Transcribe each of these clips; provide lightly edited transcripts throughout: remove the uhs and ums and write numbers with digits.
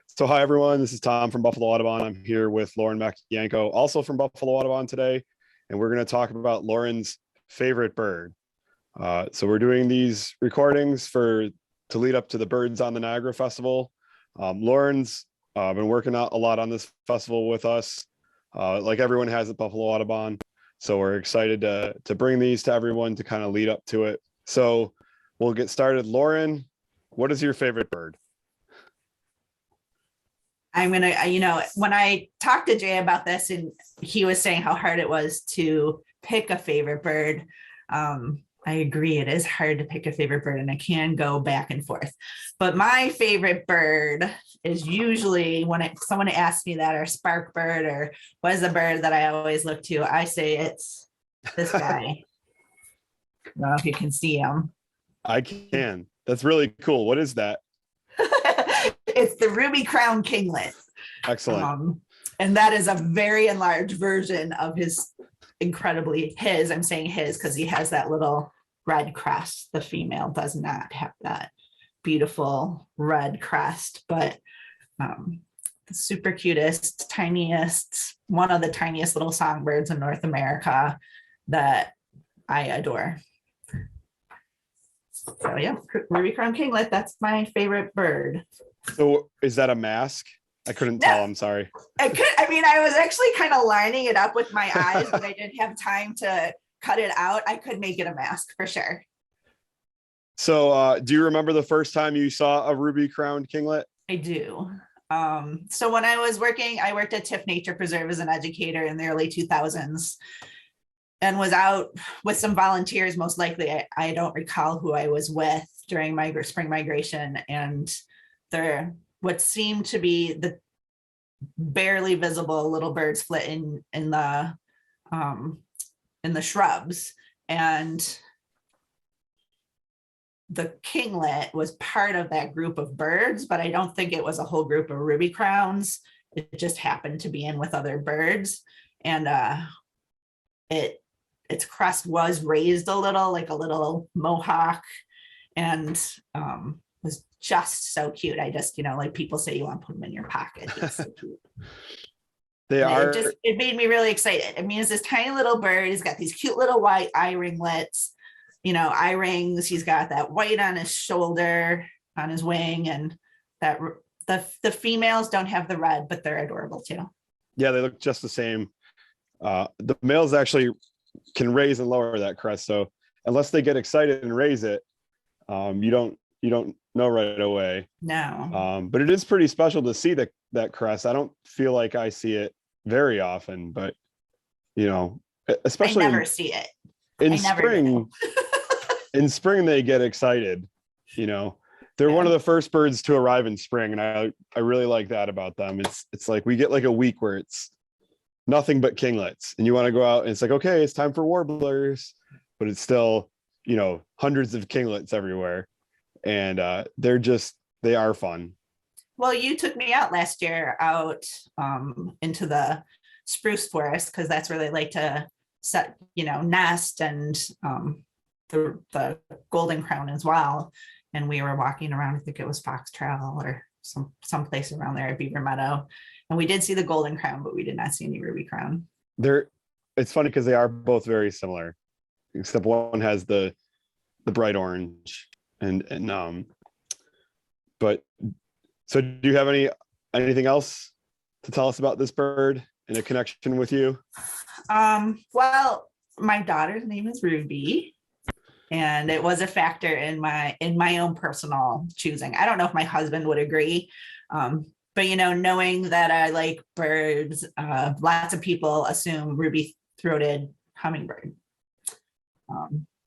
So hi everyone, this is Tom from Buffalo Audubon. I'm here with Lauren Makeyenko, also from Buffalo Audubon today, and we're going to talk about Lauren's favorite bird. So we're doing these recordings to lead up to the Birds on the Niagara Festival. Lauren's been working out a lot on this festival with us, like everyone has at Buffalo Audubon. So we're excited to bring these to everyone to kind of lead up to it. So we'll get started. Lauren, what is your favorite bird? I'm going to, when I talked to Jay about this and he was saying how hard it was to pick a favorite bird. I agree. It is hard to pick a favorite bird and I can go back and forth, but my favorite bird is usually when someone asks me that, or spark bird, or what is the bird that I always look to, I say it's this guy. I don't know if you can see him. I can. That's really cool. What is that? It's the ruby crown kinglet. Excellent. And that is a very enlarged version of I'm saying his because he has that little red crest. The female does not have that beautiful red crest, but the super cutest, tiniest, one of the tiniest little songbirds in North America that I adore. So yeah, ruby crown kinglet, that's my favorite bird. So is that a mask? I couldn't tell. I'm sorry. I was actually kind of lining it up with my eyes, but I didn't have time to cut it out. I could make it a mask for sure. So do you remember the first time you saw a ruby crowned kinglet? I do. So when I worked at Tiff Nature Preserve as an educator in the early 2000s and was out with some volunteers. Most likely, I don't recall who I was with during my spring migration, and what seemed to be the barely visible little birds flit in the shrubs, and the kinglet was part of that group of birds, but I don't think it was a whole group of ruby crowns. It just happened to be in with other birds, and its crest was raised a little, like a little mohawk, and was just so cute. I just, like people say, you want to put them in your pocket. It's so cute. It made me really excited. I mean, it's this tiny little bird. He's got these cute little white eye ringlets, eye rings. He's got that white on his shoulder, on his wing, and that the females don't have the red, but they're adorable too. Yeah, they look just the same. The males actually can raise and lower that crest. So unless they get excited and raise it, you don't know right away. No. But it is pretty special to see that crest. I don't feel like I see it very often, but especially I never see it. In spring. In spring, they get excited. They're one of the first birds to arrive in spring, and I really like that about them. It's like we get like a week where it's nothing but kinglets, and you want to go out and it's like, okay, it's time for warblers, but it's still hundreds of kinglets everywhere, and they are fun. Well, you took me out last year out into the spruce forest, because that's where they like to set nest, and the golden crown as well. And we were walking around, I think it was Fox Trail or some place around there at Beaver Meadow, and we did see the golden crown, but we did not see any ruby crown. It's funny because they are both very similar, except one has the bright orange but so do you have anything else to tell us about this bird in a connection with you? Well, my daughter's name is Ruby, and it was a factor in my own personal choosing. I don't know if my husband would agree, but knowing that I like birds, lots of people assume ruby-throated hummingbird.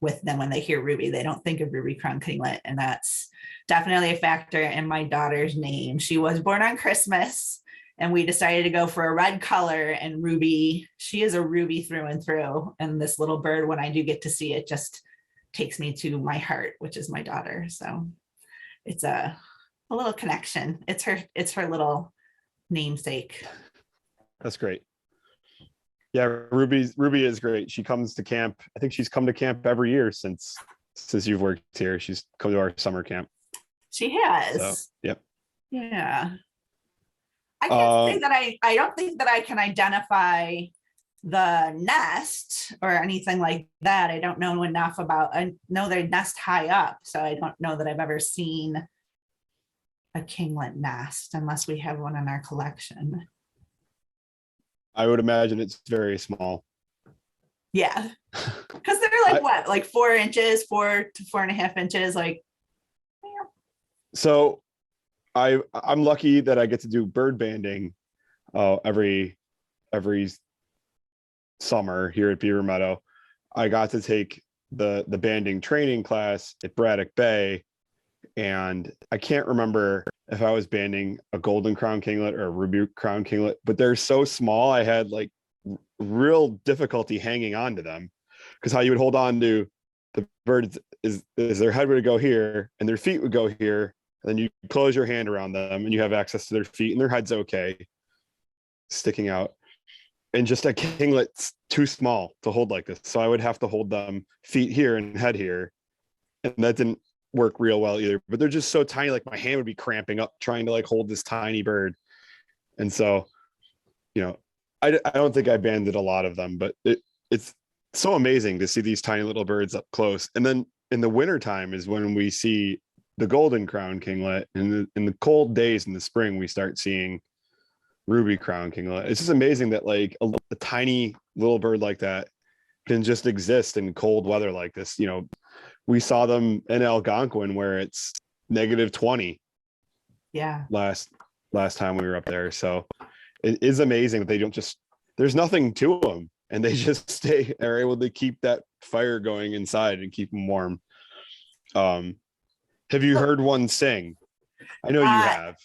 With them, when they hear ruby, they don't think of ruby crown kinglet, and that's definitely a factor in my daughter's name. She was born on Christmas, and we decided to go for a red color, and ruby, she is a ruby through and through. And this little bird, when I do get to see it, just takes me to my heart, which is my daughter. So it's a little connection. It's her little namesake. That's great. Yeah, Ruby is great. She comes to camp. I think she's come to camp every year since you've worked here. She's come to our summer camp. She has. So, yep. Yeah. I can't say that I don't think that I can identify the nest or anything like that. I don't know enough about, I know they nest high up, so I don't know that I've ever seen a kinglet nest unless we have one in our collection. I would imagine it's very small. Yeah, because they're like what, like 4 inches, 4 to 4.5 inches, like. So I'm lucky that I get to do bird banding every summer here at Beaver Meadow. I got to take the banding training class at Braddock Bay, and I can't remember if I was banding a golden crown kinglet or a ruby crown kinglet, but they're so small I had like real difficulty hanging on to them, because how you would hold on to the birds is their head would go here and their feet would go here, and then you close your hand around them and you have access to their feet and their head's okay sticking out. And just a kinglet's too small to hold like this, so I would have to hold them feet here and head here, and that didn't work real well either. But they're just so tiny, like my hand would be cramping up trying to like hold this tiny bird. And so, you know, I don't think I banded a lot of them, but it's so amazing to see these tiny little birds up close. And then in the wintertime is when we see the golden crown kinglet, and in the cold days in the spring we start seeing ruby crown kinglet. It's just amazing that like a tiny little bird like that can just exist in cold weather like this. You know, we saw them in Algonquin where it's -20. Yeah. Last time we were up there. So it is amazing that they don't just, there's nothing to them, and they just are able to keep that fire going inside and keep them warm. Have you heard one sing? I know you have.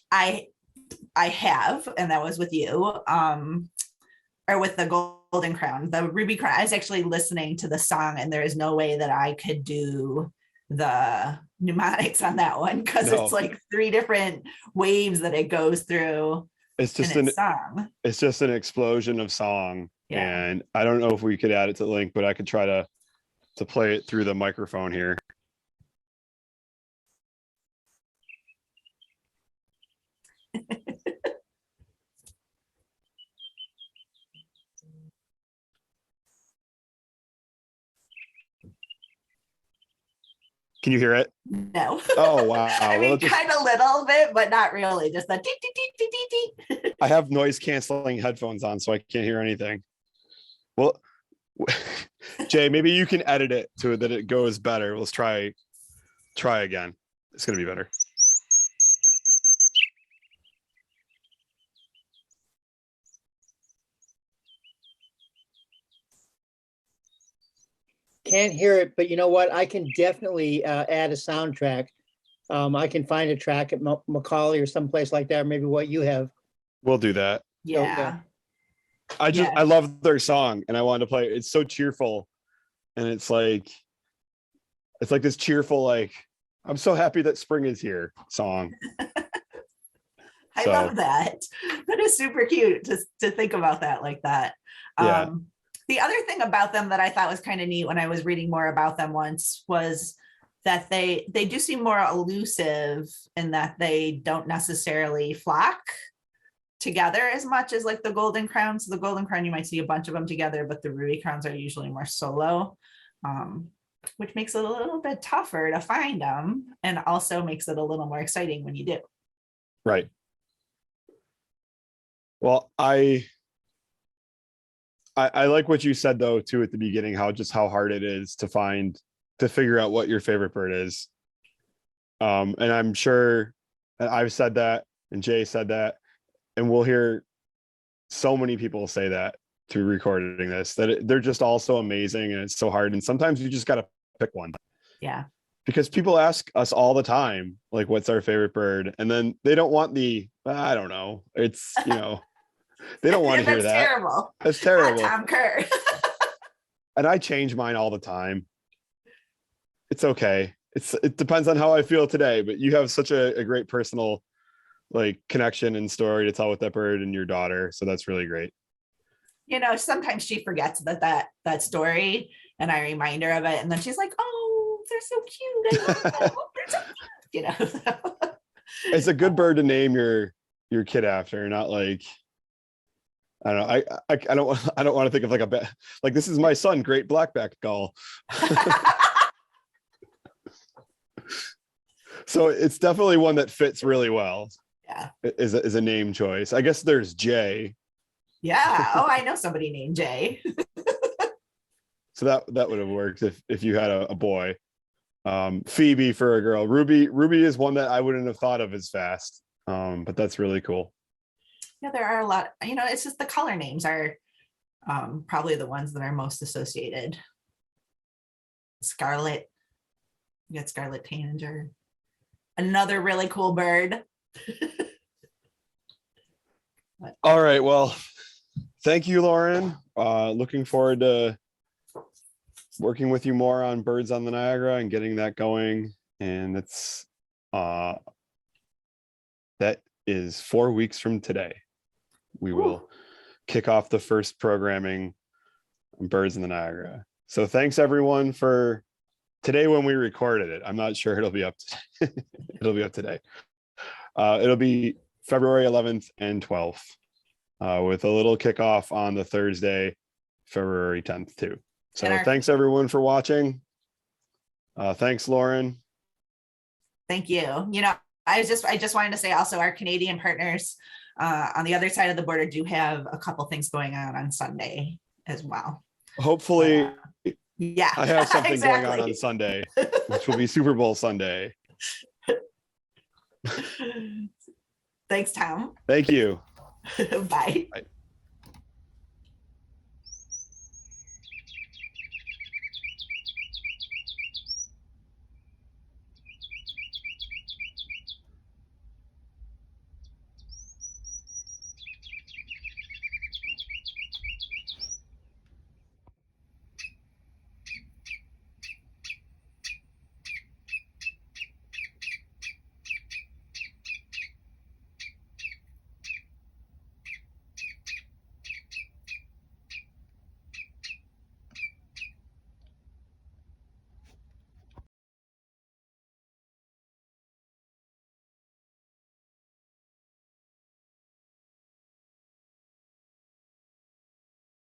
I have, and that was with you, or with the golden crown. The ruby crown, I was actually listening to the song, and there is no way that I could do the mnemonics on that one, because it's like 3 different waves that it goes through. It's just song. It's just an explosion of song. Yeah. And I don't know if we could add it to the link, but I could try to play it through the microphone here. Can you hear it? No. Oh, wow. I mean, kind of little bit, but not really. Just the dee, dee, dee, dee, dee, dee. I have noise canceling headphones on, so I can't hear anything. Well, Jay, maybe you can edit it so that it goes better. Let's try again. It's going to be better. Can't hear it, but you know what? I can definitely add a soundtrack. I can find a track at Macaulay or someplace like that, or maybe what you have. We'll do that. Yeah. I love their song, and I wanted to play it. It's so cheerful, and it's like this cheerful, like, I'm so happy that spring is here song. I love that. That is super cute to think about that like that. Yeah. The other thing about them that I thought was kind of neat when I was reading more about them once was that they do seem more elusive in that they don't necessarily flock together as much as like the golden crowns. The golden crown, you might see a bunch of them together, but the ruby crowns are usually more solo, which makes it a little bit tougher to find them, and also makes it a little more exciting when you do. Right. Well, I like what you said though too at the beginning, how hard it is to figure out what your favorite bird is. And I'm sure I've said that, and Jay said that, and we'll hear so many people say that through recording this, that they're just all so amazing, and it's so hard. And sometimes you just got to pick one. Yeah. Because people ask us all the time, like, what's our favorite bird? And then they don't want I don't know. It's, they don't want to hear that. Terrible. That's terrible. Tom Kerr. And I change mine all the time. It's okay. It depends on how I feel today, but you have such a great personal connection and story to tell with that bird and your daughter. So that's really great. Sometimes she forgets that story, and I remind her of it. And then she's like, oh, they're so cute. I love them. Oh, they're so cute. It's a good bird to name your your kid after, not like, I don't know. I don't want to think of like like this is my son, great blackback gull. So it's definitely one that fits really well. Yeah. Is a name choice. I guess there's Jay. Yeah. Oh, I know somebody named Jay. So that would have worked if you had a boy. Phoebe for a girl. Ruby is one that I wouldn't have thought of as fast. But that's really cool. Yeah, there are a lot, it's just the color names are probably the ones that are most associated. Scarlet, you got Scarlet Tanager. Another really cool bird. All right, well, thank you, Lauren. Looking forward to working with you more on Birds on the Niagara and getting that going. And that's that is 4 weeks from today. We will kick off the first programming on Birds in the Niagara. So thanks everyone for today when we recorded it. I'm not sure it'll be up it'll be up today. It'll be February 11th and 12th with a little kickoff on the Thursday, February 10th too. So thanks everyone for watching. Thanks, Lauren. Thank you. I just wanted to say also our Canadian partners on the other side of the border do have a couple things going on Sunday as well. Hopefully, yeah, I have something exactly. going on Sunday, which will be Super Bowl Sunday. Thanks, Tom. Thank you. Bye. Bye.